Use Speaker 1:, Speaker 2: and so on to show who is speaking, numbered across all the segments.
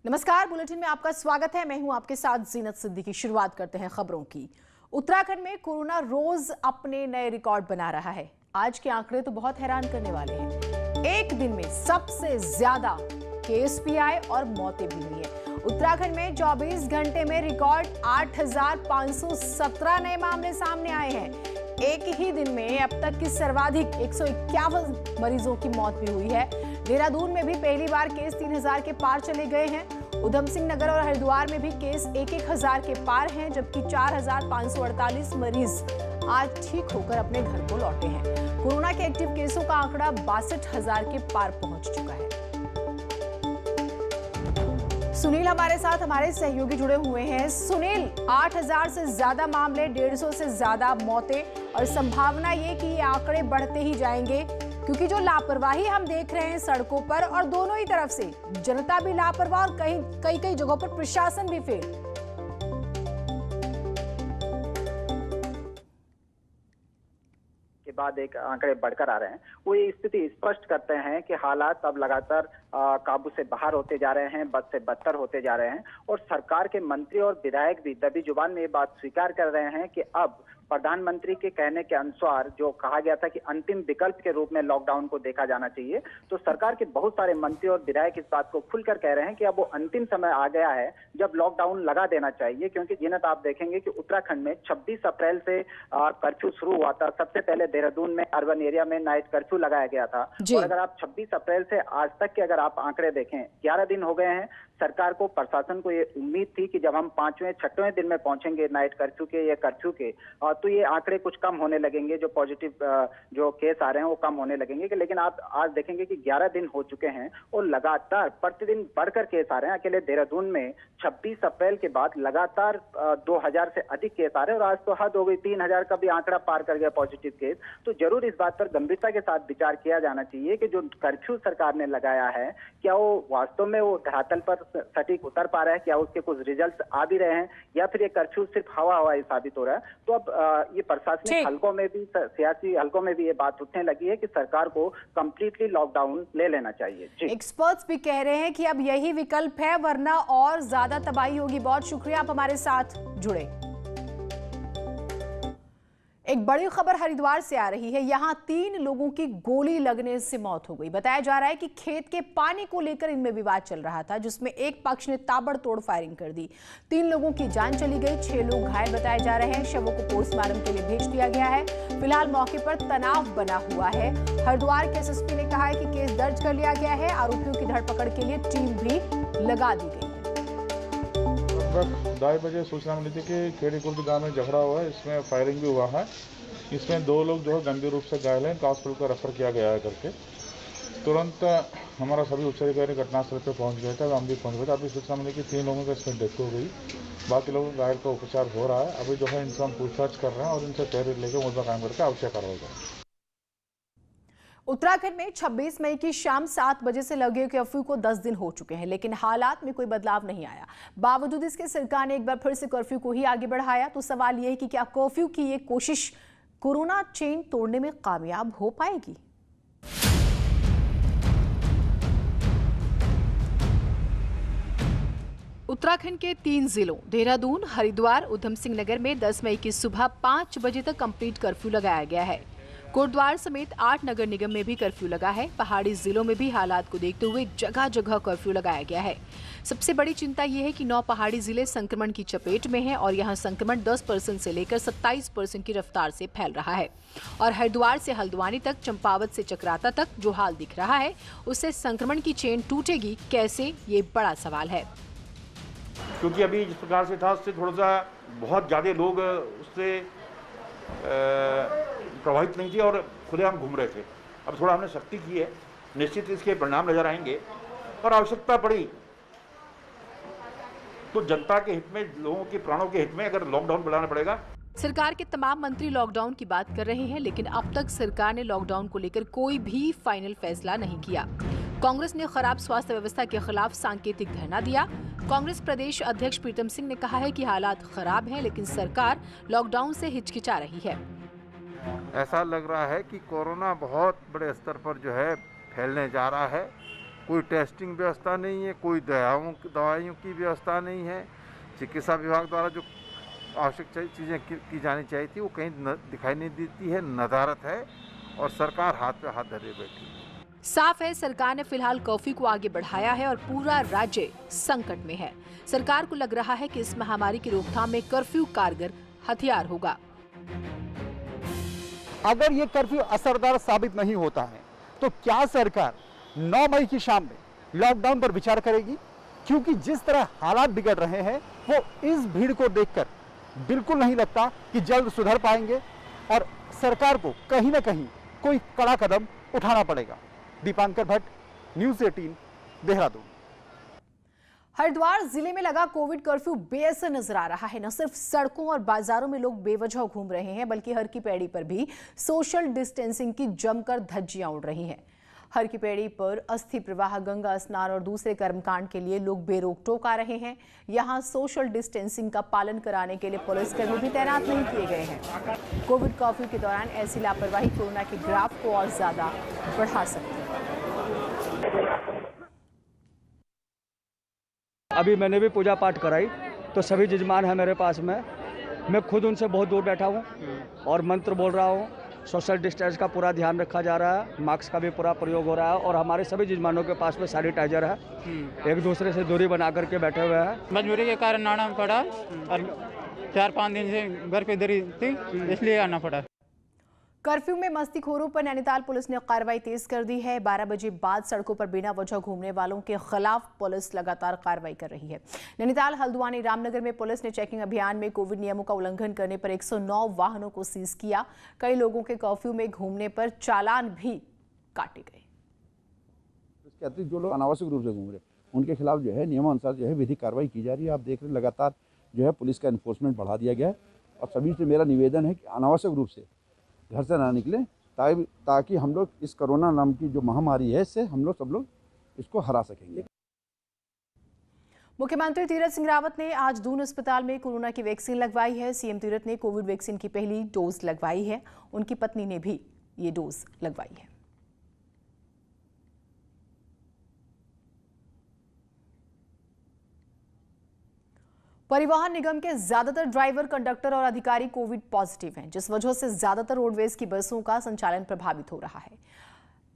Speaker 1: नमस्कार, बुलेटिन में आपका स्वागत है। मैं हूं आपके साथ जीनत सिद्दीकी। शुरुआत करते हैं खबरों की। उत्तराखंड में कोरोना रोज अपने नए रिकॉर्ड बना रहा है। आज के आंकड़े तो बहुत हैरान करने वाले हैं। एक दिन में सबसे ज्यादा केस भी आए और मौतें भी हुई है। उत्तराखंड में 24 घंटे में रिकॉर्ड 8,517 नए मामले सामने आए हैं। एक ही दिन में अब तक की सर्वाधिक 151 मरीजों की मौत भी हुई है। देहरादून में भी पहली बार केस 3,000 के पार चले गए हैं। उधम सिंह नगर और हरिद्वार में भी केस 1,000 के पार हैं, जबकि 4,548 मरीज आज ठीक होकर अपने घर को लौटे हैं। कोरोना के एक्टिव केसों का आंकड़ा 62,000 के पार पहुंच चुका है। सुनील हमारे साथ, हमारे सहयोगी जुड़े हुए हैं। सुनील, 8,000 से ज्यादा मामले, 150 से ज्यादा मौतें और संभावना ये कि ये आंकड़े बढ़ते ही जाएंगे, क्योंकि जो लापरवाही हम देख रहे हैं सड़कों पर, और दोनों ही तरफ से जनता भी लापरवाह और कई जगहों पर प्रशासन भी फेल।
Speaker 2: के बाद एक आंकड़े बढ़कर आ रहे हैं, वो ये स्थिति स्पष्ट करते हैं कि हालात अब लगातार काबू से बाहर होते जा रहे हैं, बद से बदतर होते जा रहे हैं। और सरकार के मंत्री और विधायक भी दबी जुबान में ये बात स्वीकार कर रहे हैं कि अब प्रधानमंत्री के कहने के अनुसार जो कहा गया था कि अंतिम विकल्प के रूप में लॉकडाउन को देखा जाना चाहिए, तो सरकार के बहुत सारे मंत्री और विधायक इस बात को खुलकर कह रहे हैं कि अब वो अंतिम समय आ गया है जब लॉकडाउन लगा देना चाहिए। क्योंकि जिन्हें आप देखेंगे कि उत्तराखंड में 26 अप्रैल से कर्फ्यू शुरू हुआ था। सबसे पहले देहरादून में अर्बन एरिया में नाइट कर्फ्यू लगाया गया था। और अगर आप 26 अप्रैल से आज तक के अगर आप आंकड़े देखें, 11 दिन हो गए हैं। सरकार को, प्रशासन को ये उम्मीद थी कि जब हम 5वें 6वें दिन में पहुंचेंगे नाइट कर्फ्यू के या कर्फ्यू के, तो ये आंकड़े कुछ कम होने लगेंगे, जो पॉजिटिव जो केस आ रहे हैं वो कम होने लगेंगे। लेकिन आप आज देखेंगे कि 11 दिन हो चुके हैं और लगातार प्रतिदिन बढ़कर केस आ रहे हैं। अकेले देहरादून में 26 अप्रैल के बाद लगातार 2,000 से अधिक केस आ रहे हैं और आज तो हद हो गई, 3,000 का भी आंकड़ा पार कर गया पॉजिटिव केस। तो जरूर इस बात पर गंभीरता के साथ विचार किया जाना चाहिए कि जो कर्फ्यू सरकार ने लगाया है, क्या वो वास्तव में वो धरातल पर सटीक उतर पा रहा है, क्या उसके कुछ रिजल्ट आ भी रहे हैं, या फिर ये कर्फ्यू सिर्फ हवा ही साबित हो रहा है। तो अब ये प्रशासनिक हलकों में भी, सियासी हलकों में भी ये बात उठने लगी है कि सरकार को कंप्लीटली लॉकडाउन ले लेना चाहिए।
Speaker 1: एक्सपर्ट्स भी कह रहे हैं कि अब यही विकल्प है, वरना और ज्यादा तबाही होगी। बहुत शुक्रिया, आप हमारे साथ जुड़े। एक बड़ी खबर हरिद्वार से आ रही है। यहां 3 लोगों की गोली लगने से मौत हो गई। बताया जा रहा है कि खेत के पानी को लेकर इनमें विवाद चल रहा था, जिसमें एक पक्ष ने ताबड़तोड़ फायरिंग कर दी। 3 लोगों की जान चली गई, 6 लोग घायल बताए जा रहे हैं। शवों को पोस्टमार्टम के लिए भेज दिया गया है। फिलहाल मौके पर तनाव बना हुआ है। हरिद्वार के एसएसपी ने कहा है कि केस दर्ज कर लिया गया है। आरोपियों की धरपकड़ के लिए टीम भी लगा दी गई है।
Speaker 3: लगभग 2:30 बजे सूचना मिली थी कि खेड़ी कुर्द गांव में झगड़ा हुआ है, इसमें फायरिंग भी हुआ है। इसमें 2 लोग जो है गंभीर रूप से घायल हैं, हॉस्पिटल को रेफर किया गया है करके। तुरंत हमारा सभी उच्च अधिकारी घटनास्थल पर पहुंच गए थे, हम भी पहुंच गए थे। अभी सूचना मिली कि 3 लोगों का इसमें डेथ हो गई, बाकी लोगों का घायल का उपचार हो रहा है। अभी जो है इनसे हम पूछताछ कर रहे हैं और इनसे तहरीर लेकर मुद्दा कायम करके आवश्यक कार्रवाई करेंगे।
Speaker 1: उत्तराखंड में 26 मई की शाम 7 बजे से लगे कर्फ्यू को 10 दिन हो चुके हैं, लेकिन हालात में कोई बदलाव नहीं आया। बावजूद इसके सरकार ने एक बार फिर से कर्फ्यू को ही आगे बढ़ाया। तो सवाल यह है कि क्या कर्फ्यू की ये कोशिश कोरोना चेन तोड़ने में कामयाब हो पाएगी? उत्तराखंड के 3 जिलों देहरादून, हरिद्वार, उधम सिंह नगर में 10 मई की सुबह 5 बजे तक कंप्लीट कर्फ्यू लगाया गया है। कोटद्वार समेत 8 नगर निगम में भी कर्फ्यू लगा है। पहाड़ी जिलों में भी हालात को देखते हुए जगह जगह कर्फ्यू लगाया गया है। सबसे बड़ी चिंता यह है कि 9 पहाड़ी जिले संक्रमण की चपेट में हैं और यहां संक्रमण 10% से लेकर 27% की रफ्तार से फैल रहा है। और हरिद्वार से हल्द्वानी तक, चंपावत से चक्राता तक जो हाल दिख रहा है, उससे संक्रमण की चेन टूटेगी कैसे, ये बड़ा सवाल है।
Speaker 4: क्योंकि अभी जिस प्रकार से था उससे थोड़ा सा बहुत ज़्यादा लोग उससे प्रभावित नहीं थे और खुलेआम घूम रहे थे। अब थोड़ा हमने सख्ती की है, निश्चित इसके परिणाम नजर आएंगे। और आवश्यकता पड़ी तो जनता के हित में, लोगों के प्राणों के हित में अगर लॉकडाउन बढ़ाना पड़ेगा।
Speaker 1: सरकार के तमाम मंत्री लॉकडाउन की बात कर रहे हैं, लेकिन अब तक सरकार ने लॉकडाउन को लेकर कोई भी फाइनल फैसला नहीं किया। कांग्रेस ने खराब स्वास्थ्य व्यवस्था के खिलाफ सांकेतिक धरना दिया। कांग्रेस प्रदेश अध्यक्ष प्रीतम सिंह ने कहा है कि हालात खराब हैं, लेकिन सरकार लॉकडाउन से हिचकिचा रही है।
Speaker 5: ऐसा लग रहा है कि कोरोना बहुत बड़े स्तर पर जो है फैलने जा रहा है कोई टेस्टिंग व्यवस्था नहीं है, कोई दवाइयों की व्यवस्था नहीं है। चिकित्सा विभाग द्वारा जो आवश्यक चीज़ें की जानी चाहिए थी वो कहीं दिखाई नहीं देती है, नदारत है और सरकार हाथ पे हाथ धरे बैठी है।
Speaker 1: साफ है, सरकार ने फिलहाल कर्फ्यू को आगे बढ़ाया है और पूरा राज्य संकट में है। सरकार को लग रहा है कि इस महामारी की रोकथाम में कर्फ्यू कारगर हथियार होगा।
Speaker 6: अगर ये कर्फ्यू असरदार साबित नहीं होता है तो क्या सरकार 9 मई की शाम में लॉकडाउन पर विचार करेगी? क्योंकि जिस तरह हालात बिगड़ रहे हैं वो इस भीड़ को देखकर बिल्कुल नहीं लगता कि जल्द सुधर पाएंगे और सरकार को कहीं ना कहीं कोई कड़ा कदम उठाना पड़ेगा। दीपांकर भट्ट, न्यूज़ 18, देहरादून।
Speaker 1: हरिद्वार जिले में लगा कोविड कर्फ्यू बेअसर नजर आ रहा है। न सिर्फ सड़कों और बाजारों में लोग बेवजह घूम रहे हैं, बल्कि हर की पैड़ी पर भी सोशल डिस्टेंसिंग की जमकर धज्जियां उड़ रही हैं। हर की पैड़ी पर अस्थि प्रवाह, गंगा स्नान और दूसरे कर्मकांड के लिए लोग बेरोक टोक आ रहे हैं। यहां सोशल डिस्टेंसिंग का पालन कराने के लिए पुलिसकर्मी भी तैनात नहीं किए गए हैं। कोविड कर्फ्यू के दौरान ऐसी लापरवाही कोरोना के ग्राफ को और ज्यादा बढ़ा सकती है।
Speaker 7: अभी मैंने भी पूजा पाठ कराई तो सभी जजमान है मेरे पास में, मैं खुद उनसे बहुत दूर बैठा हूँ और मंत्र बोल रहा हूँ। सोशल डिस्टेंस का पूरा ध्यान रखा जा रहा है, मास्क का भी पूरा प्रयोग हो रहा है और हमारे सभी जजमानों के पास में सैनिटाइजर है। एक दूसरे से दूरी बना करके बैठे हुए हैं।
Speaker 8: मजबूरी के कारण आना पड़ा और 4-5 दिन से घर पे देरी थी, इसलिए आना पड़ा।
Speaker 1: कर्फ्यू में मस्तीखोरों पर नैनीताल पुलिस ने कार्रवाई तेज कर दी है। 12 बजे बाद सड़कों पर बिना वजह घूमने वालों के खिलाफ पुलिस लगातार कार्रवाई कर रही है। नैनीताल, हल्द्वानी, रामनगर में पुलिस ने चेकिंग अभियान में कोविड नियमों का उल्लंघन करने पर 109 वाहनों को सीज किया। कई लोगों के कर्फ्यू में घूमने पर चालान भी काटे गए।
Speaker 9: इसके अतिरिक्त जो लोग अनावश्यक रूप से घूम रहे उनके खिलाफ जो है नियमानुसार जो है विधिक कार्रवाई की जा रही है। आप देख रहे हैं लगातार जो है पुलिस का एनफोर्समेंट बढ़ा दिया गया है और सभी से मेरा निवेदन है कि अनावश्यक रूप से घर से ना निकलें ताकि हम लोग इस कोरोना नाम की जो महामारी है इससे हम लोग सब लोग इसको हरा सकेंगे।
Speaker 1: मुख्यमंत्री तीरथ सिंह रावत ने आज दून अस्पताल में कोरोना की वैक्सीन लगवाई है। सीएम तीरथ ने कोविड वैक्सीन की पहली डोज लगवाई है। उनकी पत्नी ने भी ये डोज लगवाई है। परिवहन निगम के ज्यादातर ड्राइवर, कंडक्टर और अधिकारी कोविड पॉजिटिव हैं, जिस वजह से ज्यादातर रोडवेज की बसों का संचालन प्रभावित हो रहा है।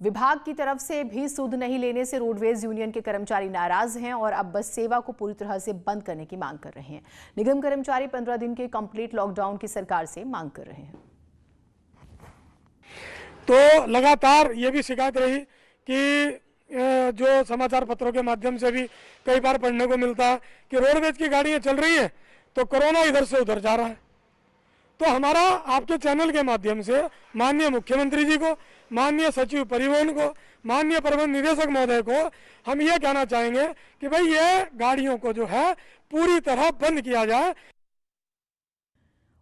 Speaker 1: विभाग की तरफ से भी सुध नहीं लेने से रोडवेज यूनियन के कर्मचारी नाराज हैं और अब बस सेवा को पूरी तरह से बंद करने की मांग कर रहे हैं। निगम कर्मचारी 15 दिन के कंप्लीट लॉकडाउन की सरकार से मांग कर रहे हैं।
Speaker 10: तो लगातार ये भी शिकायत रही कि जो समाचार पत्रों के माध्यम से भी कई बार पढ़ने को मिलता है कि रोडवेज की गाड़ियां चल रही हैं तो कोरोना इधर से उधर जा रहा है। तो हमारा आपके चैनल के माध्यम से माननीय मुख्यमंत्री जी को, माननीय सचिव परिवहन को, माननीय प्रबंध निदेशक महोदय को हम ये कहना चाहेंगे कि भाई ये गाड़ियों को जो है पूरी तरह बंद किया जाए।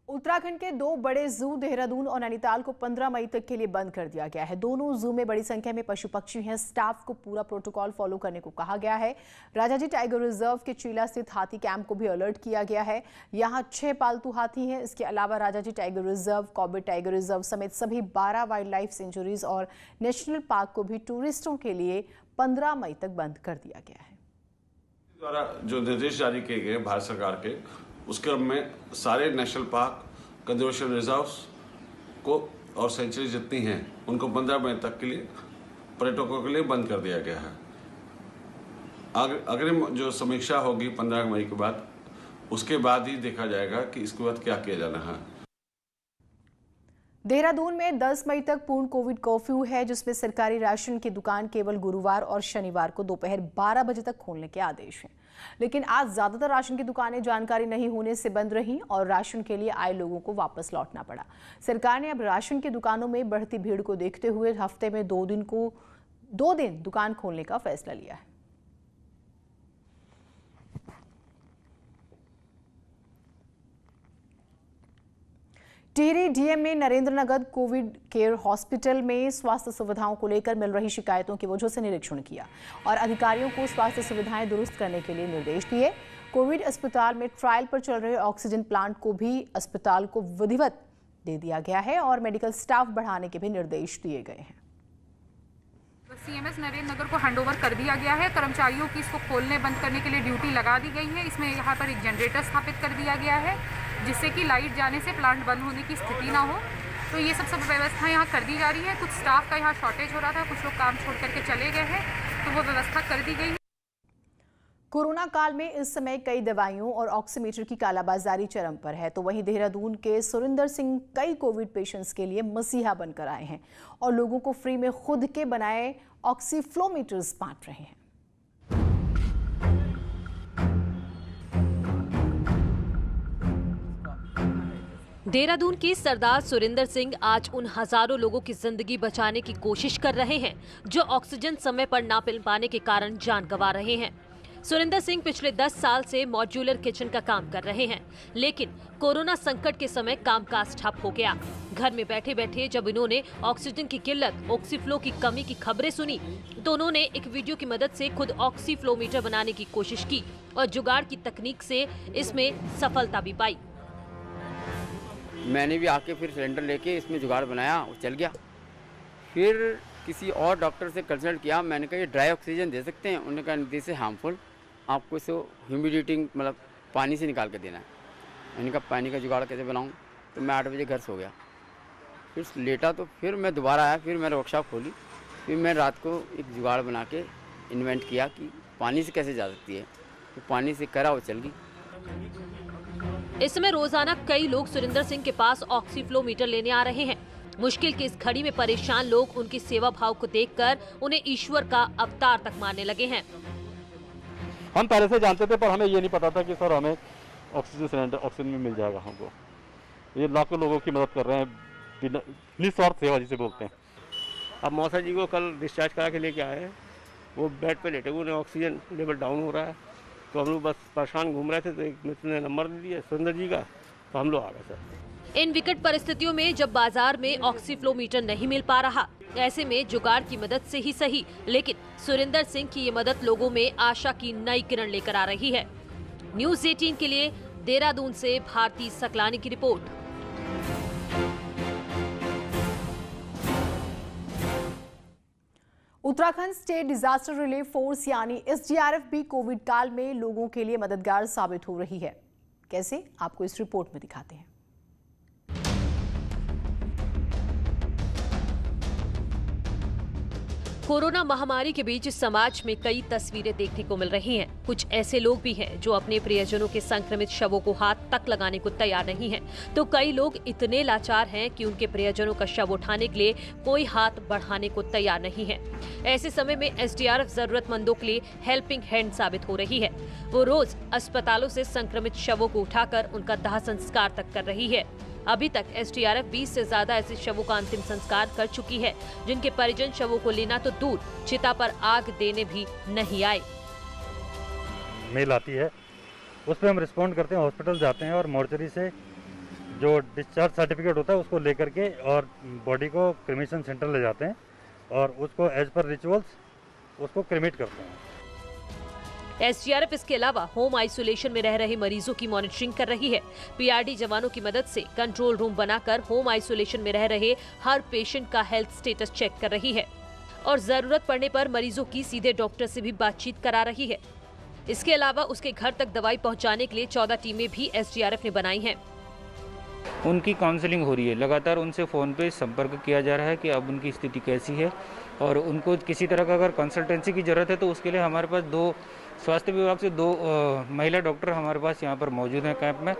Speaker 1: उत्तराखंड के 2 बड़े जू देहरादून और नैनीताल को 15 मई तक के लिए बंद कर दिया गया है। दोनों जू में बड़ी संख्या में पशु पक्षी हैं। स्टाफ को पूरा प्रोटोकॉल फॉलो करने को कहा गया है। राजाजी टाइगर रिजर्व के चीला स्थित हाथी कैंप को भी अलर्ट किया गया है। यहां 6 पालतू हाथी हैं। इसके अलावा Rajaji tiger reserve, Corbett tiger reserve समेत सभी 12 वाइल्ड लाइफ सेंचुरीज और नेशनल पार्क को भी टूरिस्टों के लिए 15 मई तक बंद कर दिया गया है।
Speaker 11: द्वारा जो निर्देश जारी किए गए भारत सरकार के, उस क्रम में सारे नेशनल पार्क, कंजर्वेशन रिजर्व्स को और सेंचुरी जितनी हैं उनको 15 मई तक के लिए पर्यटकों के लिए बंद कर दिया गया है। अग्रिम जो समीक्षा होगी 15 मई के बाद, उसके बाद ही देखा जाएगा कि इसके बाद क्या किया जाना है।
Speaker 1: देहरादून में 10 मई तक पूर्ण कोविड कर्फ्यू है, जिसमें सरकारी राशन की दुकान केवल गुरुवार और शनिवार को दोपहर 12 बजे तक खोलने के आदेश हैं। लेकिन आज ज्यादातर राशन की दुकानें जानकारी नहीं होने से बंद रहीं और राशन के लिए आए लोगों को वापस लौटना पड़ा। सरकार ने अब राशन की दुकानों में बढ़ती भीड़ को देखते हुए हफ्ते में 2 दिन दुकान खोलने का फैसला लिया है। टिहरी डीएम ने नरेंद्रनगर कोविड केयर हॉस्पिटल में स्वास्थ्य सुविधाओं को लेकर मिल रही शिकायतों की वजह से निरीक्षण किया और अधिकारियों को स्वास्थ्य सुविधाएं दुरुस्त करने के लिए निर्देश दिए। कोविड अस्पताल में ट्रायल पर चल रहे ऑक्सीजन प्लांट को भी अस्पताल को विधिवत दे दिया गया है और मेडिकल स्टाफ बढ़ाने के भी निर्देश दिए गए हैं।
Speaker 12: सीएमएस नरेंद्र नगर को हैंडओवर कर दिया गया है। कर्मचारियों की इसको खोलने बंद करने के लिए ड्यूटी लगा दी गई है। इसमें यहाँ पर एक जनरेटर स्थापित कर दिया गया है जिससे कि लाइट जाने से प्लांट बंद होने की स्थिति ना हो। तो ये सब व्यवस्था यहाँ कर दी जा रही है। कुछ स्टाफ का यहाँ शॉर्टेज हो रहा था, कुछ लोग काम छोड़ करके चले गए हैं, तो वो व्यवस्था कर दी गई है।
Speaker 1: कोरोना काल में इस समय कई दवाइयों और ऑक्सीमीटर की कालाबाजारी चरम पर है, तो वहीं देहरादून के सुरिंदर सिंह कई कोविड पेशेंट्स के लिए मसीहा बनकर आए हैं और लोगों को फ्री में खुद के बनाए ऑक्सीफ्लोमीटर्स बांट रहे हैं।
Speaker 13: देहरादून के सरदार सुरिंदर सिंह आज उन हजारों लोगों की जिंदगी बचाने की कोशिश कर रहे हैं जो ऑक्सीजन समय पर ना मिल पाने के कारण जान गंवा रहे हैं। सुरिंदर सिंह पिछले 10 साल से मॉड्यूलर किचन का काम कर रहे हैं, लेकिन कोरोना संकट के समय कामकाज ठप हो गया। घर में बैठे बैठे जब इन्होंने ऑक्सीजन की किल्लत, ऑक्सीफ्लो की कमी की खबरें सुनी तो उन्होंने एक वीडियो की मदद से खुद ऑक्सीफ्लोमीटर बनाने की कोशिश की और जुगाड़ की तकनीक से इसमें सफलता भी पाई।
Speaker 14: मैंने भी आके फिर सिलेंडर लेके इसमें जुगाड़ बनाया और चल गया। फिर किसी और डॉक्टर से कंसल्ट किया, मैंने कहा ये ड्राई ऑक्सीजन दे सकते हैं? उन्होंने कहा दिस इज हार्मफुल, आपको इसे ह्यूमिडिटी मतलब पानी से निकाल के देना है। मैंने कहा पानी का जुगाड़ कैसे बनाऊं? तो मैं 8 बजे घर सो गया, फिर लेटा, तो फिर मैं दोबारा आया, फिर मैंने वर्कशॉप खोली, फिर मैं रात को एक जुगाड़ बना के इन्वेंट किया कि पानी से कैसे जा सकती है, तो पानी से करा और चल गई।
Speaker 13: इस समय रोजाना कई लोग सुरिंदर सिंह के पास ऑक्सीफ्लोमीटर लेने आ रहे हैं। मुश्किल की इस घड़ी में परेशान लोग उनकी सेवा भाव को देखकर उन्हें ईश्वर का अवतार तक मानने लगे हैं।
Speaker 15: हम पहले से जानते थे, पर हमें ये नहीं पता था कि सर हमें ऑक्सीजन सिलेंडर ऑक्सीजन में मिल जाएगा हमको। ये लाखों लोगों की मदद कर रहे हैं, निस्वार्थ सेवा जिसे बोलते हैं।
Speaker 16: अब मौसा जी को कल डिस्चार्ज करा के लेके आए हैं, वो बेड पे लेटे हुए, उन्हें ऑक्सीजन लेवल डाउन हो रहा है, तो हम लोग बस परेशान घूम रहे थे, तो एक मित्र ने नंबर दे दिया सुरिंदर जी का, तो हम लोग आ गए सर।
Speaker 13: इन विकट परिस्थितियों में जब बाजार में ऑक्सीफ्लोमीटर नहीं मिल पा रहा, ऐसे में जुगाड़ की मदद से ही सही, लेकिन सुरिंदर सिंह की ये मदद लोगों में आशा की नई किरण लेकर आ रही है। न्यूज़ 18 के लिए देहरादून से भारती सकलानी की report.
Speaker 1: Uttarakhand state disaster relief force यानी SDRF भी कोविड काल में लोगों के लिए मददगार साबित हो रही है। कैसे, आपको इस रिपोर्ट में दिखाते हैं।
Speaker 13: कोरोना महामारी के बीच समाज में कई तस्वीरें देखने को मिल रही हैं। कुछ ऐसे लोग भी हैं जो अपने प्रियजनों के संक्रमित शवों को हाथ तक लगाने को तैयार नहीं हैं, तो कई लोग इतने लाचार हैं कि उनके प्रियजनों का शव उठाने के लिए कोई हाथ बढ़ाने को तैयार नहीं है। ऐसे समय में SDRF जरूरतमंदों के लिए हेल्पिंग हैंड साबित हो रही है। वो रोज अस्पतालों से संक्रमित शवों को उठाकर उनका दाह संस्कार तक कर रही है। अभी तक SDRF 20 से ज्यादा ऐसे शवों का अंतिम संस्कार कर चुकी है, जिनके परिजन शवों को लेना तो दूर, चिता पर आग देने भी नहीं आए।
Speaker 15: मेल आती है, उस पर हम रिस्पॉन्ड करते हैं, हॉस्पिटल जाते हैं और मॉर्चरी से जो डिस्चार्ज सर्टिफिकेट होता है उसको लेकर के और बॉडी को क्रिमेशन सेंटर ले जाते हैं और उसको एज पर रिचुअल्स उसको क्रिमेट करते हैं।
Speaker 13: SDRF इसके अलावा होम आइसोलेशन में रह रहे मरीजों की मॉनिटरिंग कर रही है। PRD जवानों की मदद से कंट्रोल रूम बनाकर होम आइसोलेशन में रह रहे हर पेशेंट का हेल्थ स्टेटस चेक कर रही है और जरूरत पड़ने पर मरीजों की सीधे डॉक्टर से भी बातचीत करा रही है। इसके अलावा उसके घर तक दवाई पहुंचाने के लिए 14 टीमें भी SDRF ने बनाई हैं।
Speaker 17: उनकी काउंसलिंग हो रही है, लगातार उनसे फ़ोन पे संपर्क किया जा रहा है कि अब उनकी स्थिति कैसी है और उनको किसी तरह का अगर कंसल्टेंसी की ज़रूरत है तो उसके लिए हमारे पास 2 स्वास्थ्य विभाग से 2 महिला डॉक्टर हमारे पास यहाँ पर मौजूद हैं कैंप में,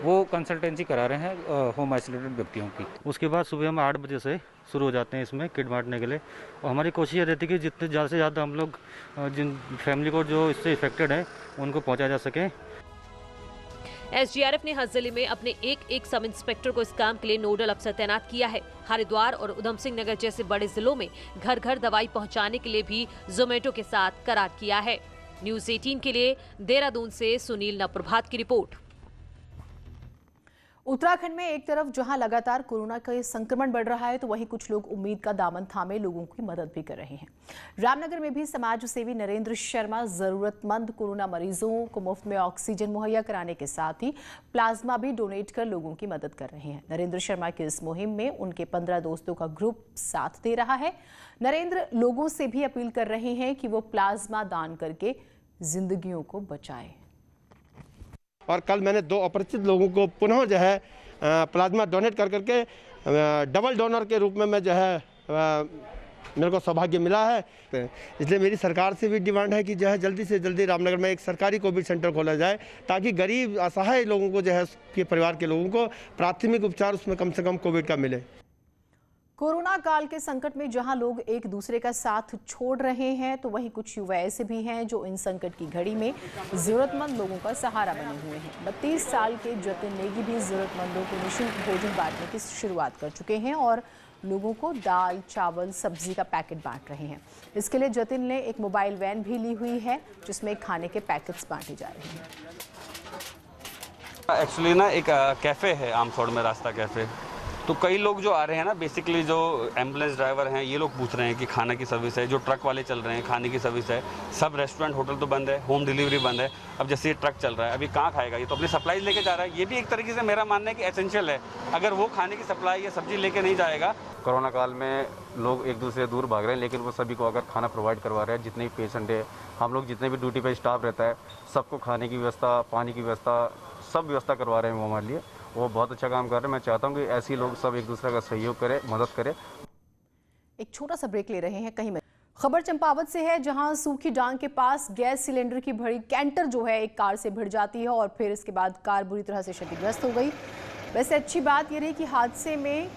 Speaker 17: वो कंसल्टेंसी करा रहे हैं होम आइसोलेटेड व्यक्तियों की।
Speaker 15: उसके बाद सुबह हम 8 बजे से शुरू हो जाते हैं इसमें किट बांटने के लिए और हमारी कोशिश ये रहती है कि जितने ज़्यादा से ज़्यादा हम लोग जिन फैमिली को जो इससे इफेक्टेड है उनको पहुँचा जा सके।
Speaker 13: SDRF ने हर जिले में अपने एक सब इंस्पेक्टर को इस काम के लिए नोडल अफसर तैनात किया है। हरिद्वार और उधम सिंह नगर जैसे बड़े जिलों में घर घर दवाई पहुंचाने के लिए भी जोमेटो के साथ करार किया है। न्यूज़ 18 के लिए देहरादून से सुनील नप्रभात की रिपोर्ट।
Speaker 1: उत्तराखंड में एक तरफ जहां लगातार कोरोना का संक्रमण बढ़ रहा है तो वहीं कुछ लोग उम्मीद का दामन थामे लोगों की मदद भी कर रहे हैं। रामनगर में भी समाज सेवी नरेंद्र शर्मा जरूरतमंद कोरोना मरीजों को मुफ्त में ऑक्सीजन मुहैया कराने के साथ ही प्लाज्मा भी डोनेट कर लोगों की मदद कर रहे हैं। नरेंद्र शर्मा की इस मुहिम में उनके 15 दोस्तों का ग्रुप साथ दे रहा है। नरेंद्र लोगों से भी अपील कर रहे हैं कि वो प्लाज्मा दान करके जिंदगियों को बचाएं।
Speaker 18: और कल मैंने 2 अपरिचित लोगों को पुनः जो है प्लाज्मा डोनेट कर करके डबल डोनर के रूप में मैं जो है मेरे को सौभाग्य मिला है। इसलिए मेरी सरकार से भी डिमांड है कि जो है जल्दी से जल्दी रामनगर में एक सरकारी कोविड सेंटर खोला जाए ताकि गरीब असहाय लोगों को जो है के परिवार के लोगों को प्राथमिक उपचार उसमें कम से कम कोविड का मिले।
Speaker 1: कोरोना काल के संकट में जहां लोग एक दूसरे का साथ छोड़ रहे हैं तो वहीं कुछ युवा ऐसे भी हैं जो इन संकट की घड़ी में जरूरतमंद लोगों का सहारा बने हुए हैं। 32 साल के जतिन नेगी भी जरूरतमंदों को निःशुल्क भोजन बांटने की शुरुआत कर चुके हैं और लोगों को दाल, चावल, सब्जी का पैकेट बांट रहे हैं। इसके लिए जतिन ने एक मोबाइल वैन भी ली हुई है जिसमें खाने के पैकेट्स बांटे जा रहे हैं।
Speaker 19: एक्चुअली ना एक कैफ़े है आमसोड़ में, रास्ता कैफ़े। तो कई लोग जो आ रहे हैं ना, बेसिकली जो एम्बुलेंस ड्राइवर हैं ये लोग पूछ रहे हैं कि खाना की सर्विस है, जो ट्रक वाले चल रहे हैं खाने की सर्विस है। सब रेस्टोरेंट होटल तो बंद है, होम डिलीवरी बंद है। अब जैसे ये ट्रक चल रहा है अभी कहाँ खाएगा, ये तो अपनी सप्लाई लेके जा रहा है। ये भी एक तरीके से मेरा मानना है कि एसेंशियल है। अगर वो खाने की सप्लाई या सब्जी लेके नहीं जाएगा।
Speaker 20: कोरोना काल में लोग एक दूसरे से दूर भाग रहे हैं, लेकिन वो सभी को अगर खाना प्रोवाइड करवा रहे हैं। जितने भी पेशेंट है, हम लोग जितने भी ड्यूटी पे स्टाफ रहता है, सबको खाने की व्यवस्था, पानी की व्यवस्था, सब व्यवस्था करवा रहे हैं वो हमारे लिए। वो बहुत अच्छा काम कर रहे हैं। मैं चाहता हूँ कि ऐसे ही लोग सब एक दूसरे का सहयोग करें, मदद करें।
Speaker 1: एक छोटा सा ब्रेक ले रहे हैं कहीं में। खबर चंपावत से है जहां सूखी डांग के पास गैस सिलेंडर की भरी कैंटर जो है एक कार से भिड़ जाती है और फिर इसके बाद कार बुरी तरह से क्षतिग्रस्त हो गई। वैसे अच्छी बात यह रही कि हादसे में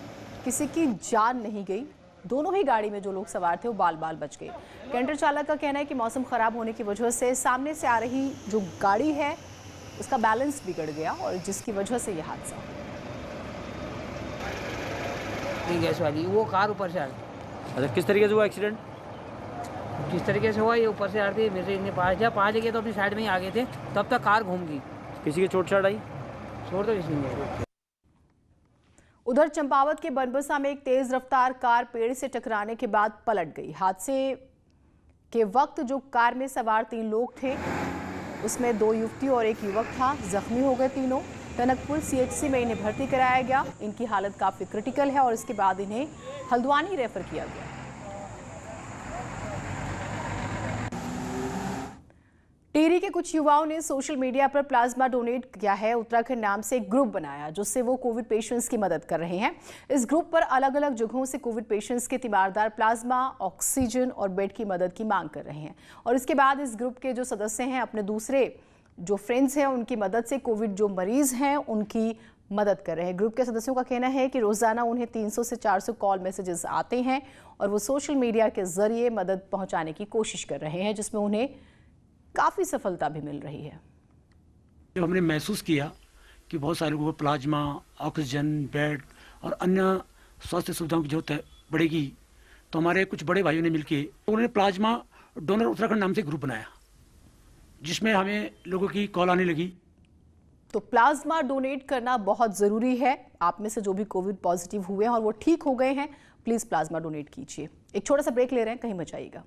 Speaker 1: किसी की जान नहीं गई। दोनों ही गाड़ी में जो लोग सवार थे वो बाल बाल बच गए। कैंटर चालक का कहना है कि मौसम खराब होने की वजह से सामने से आ रही जो गाड़ी है उसका बैलेंस बिगड़ गया और जिसकी वजह से यह हादसा
Speaker 21: गैस वाली वो कार ऊपर से आ गई।
Speaker 22: अच्छा, किस तरीके से हुआ एक्सीडेंट?
Speaker 21: किस तरीके से हुआ, ये ऊपर से आ रही थी, मेरे इन्हें पाँच जगह तो अपनी साइड में ही आ गए थे, तब तक कार घूम गई।
Speaker 22: किसी की चोट चाट आई?
Speaker 21: चोट तो किसी नहीं आई।
Speaker 1: उधर चंपावत के बनबसा में एक तेज रफ्तार कार पेड़ से टकराने के बाद पलट गई। हादसे के वक्त जो कार में सवार 3 लोग थे उसमें 2 युवती और 1 युवक था। जख्मी हो गए तीनों। टनकपुर CHC में इन्हें भर्ती कराया गया। इनकी हालत काफी क्रिटिकल है और इसके बाद इन्हें हल्द्वानी रेफर किया गया। टिहरी के कुछ युवाओं ने सोशल मीडिया पर प्लाज्मा डोनेट किया है। उत्तराखंड नाम से एक ग्रुप बनाया जिससे वो कोविड पेशेंट्स की मदद कर रहे हैं। इस ग्रुप पर अलग अलग जगहों से कोविड पेशेंट्स के तीमारदार प्लाज्मा, ऑक्सीजन और बेड की मदद की मांग कर रहे हैं और इसके बाद इस ग्रुप के जो सदस्य हैं अपने दूसरे जो फ्रेंड्स हैं उनकी मदद से कोविड जो मरीज हैं उनकी मदद कर रहे हैं। ग्रुप के सदस्यों का कहना है कि रोजाना उन्हें 300 से 400 कॉल मैसेजेस आते हैं और वो सोशल मीडिया के जरिए मदद पहुंचाने की कोशिश कर रहे हैं जिसमें उन्हें काफ़ी सफलता भी मिल रही है।
Speaker 23: जब हमने महसूस किया कि बहुत सारे लोगों को प्लाज्मा, ऑक्सीजन, बेड और अन्य स्वास्थ्य सुविधाओं की जरूरत पड़ेगी तो हमारे कुछ बड़े भाइयों ने मिलकर उन्होंने प्लाज्मा डोनर उत्तराखंड नाम से ग्रुप बनाया जिसमें हमें लोगों की कॉल आने लगी।
Speaker 1: तो प्लाज्मा डोनेट करना बहुत ज़रूरी है। आप में से जो भी कोविड पॉजिटिव हुए हैं और वो ठीक हो गए हैं, प्लीज़ प्लाज्मा डोनेट कीजिए। एक छोटा सा ब्रेक ले रहे हैं, कहीं मत जाइएगा।